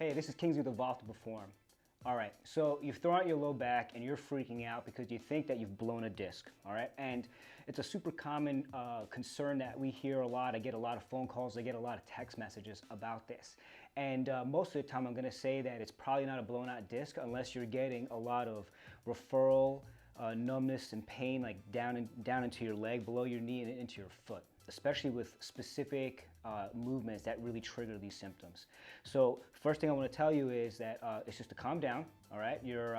Hey, this is Kingsley with Evolve to Perform. All right, so you've thrown out your low back and you're freaking out because you think that you've blown a disc, all right? And it's a super common concern that we hear a lot. I get a lot of phone calls, I get a lot of text messages about this. And most of the time I'm gonna say that it's probably not a blown out disc unless you're getting a lot of referral, numbness and pain like down into your leg, below your knee and into your foot, especially with specific movements that really trigger these symptoms. So first thing I want to tell you is that it's just to calm down, all right? You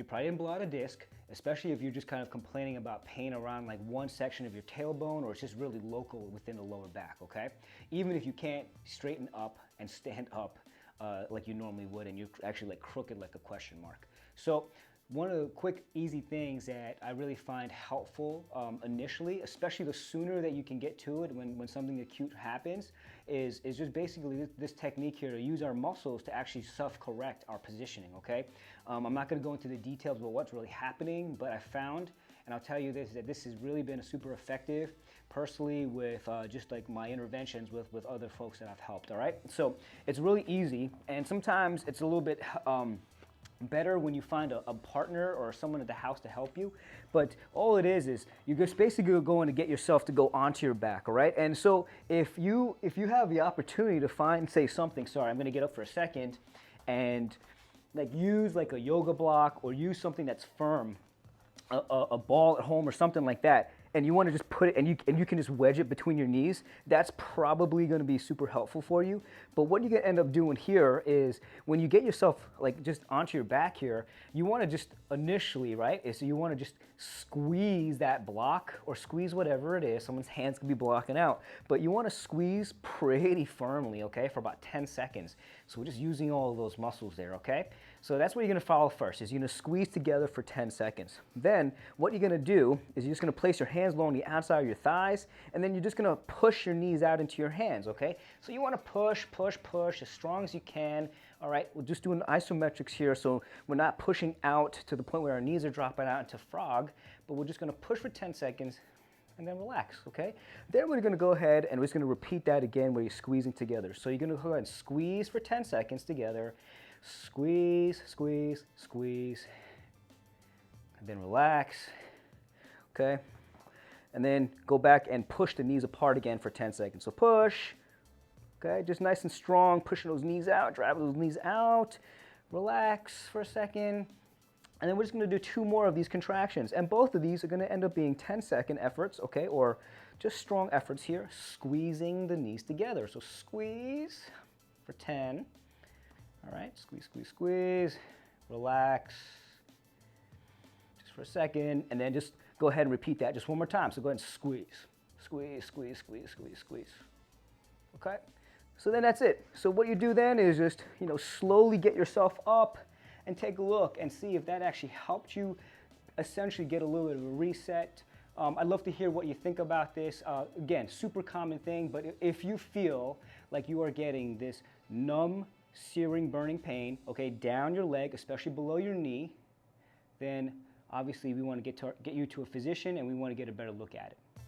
probably didn't blow out a disc, especially if you're just kind of complaining about pain around like one section of your tailbone, or it's just really local within the lower back, okay? Even if you can't straighten up and stand up like you normally would, and you're actually like crooked like a question mark. So one of the quick, easy things that I really find helpful initially, especially the sooner that you can get to it when something acute happens, is just basically this technique here to use our muscles to actually self-correct our positioning, okay? I'm not gonna go into the details about what's really happening, but I found, and I'll tell you this, that this has really been super effective personally with just like my interventions with other folks that I've helped, all right? So it's really easy, and sometimes it's a little bit better when you find a partner or someone at the house to help you. But all it is you're just basically going to get yourself to go onto your back, all right? And so if you have the opportunity to find, say, something, sorry, I'm gonna get up for a second, and like use like a yoga block or use something that's firm, a ball at home or something like that, and you want to just put it, and you can just wedge it between your knees, that's probably going to be super helpful for you. But what you're going to end up doing here is when you get yourself like just onto your back here, you want to just initially, right, so you want to just squeeze that block or squeeze whatever it is. Someone's hands could be blocking out, but you want to squeeze pretty firmly, okay, for about 10 seconds. So we're just using all of those muscles there, okay? So that's what you're going to follow first, is you're going to squeeze together for 10 seconds. Then what you're going to do is you're just going to place your hands along the outside of your thighs, and then you're just going to push your knees out into your hands, okay? So you want to push, push, push as strong as you can. All right, we're just doing isometrics here, so we're not pushing out to the point where our knees are dropping out into frog, but we're just going to push for 10 seconds and then relax, okay? Then we're going to go ahead and we're just going to repeat that again where you're squeezing together. So you're going to go ahead and squeeze for 10 seconds together. Squeeze, squeeze, squeeze, and then relax, okay? And then go back and push the knees apart again for 10 seconds. So push, okay, just nice and strong, pushing those knees out, driving those knees out, relax for a second, and then we're just going to do 2 more of these contractions. And both of these are going to end up being 10-second efforts, okay, or just strong efforts here, squeezing the knees together. So squeeze for 10. All right, squeeze, squeeze, squeeze, relax just for a second, and then just go ahead and repeat that just one more time. So go ahead and squeeze, squeeze, squeeze, squeeze, squeeze, squeeze. Okay, so then that's it. So what you do then is just, slowly get yourself up and take a look and see if that actually helped you essentially get a little bit of a reset. I'd love to hear what you think about this. Again, super common thing, but if you feel like you are getting this numb, searing, burning pain, okay, down your leg, especially below your knee, then obviously we want to get you to a physician and we want to get a better look at it.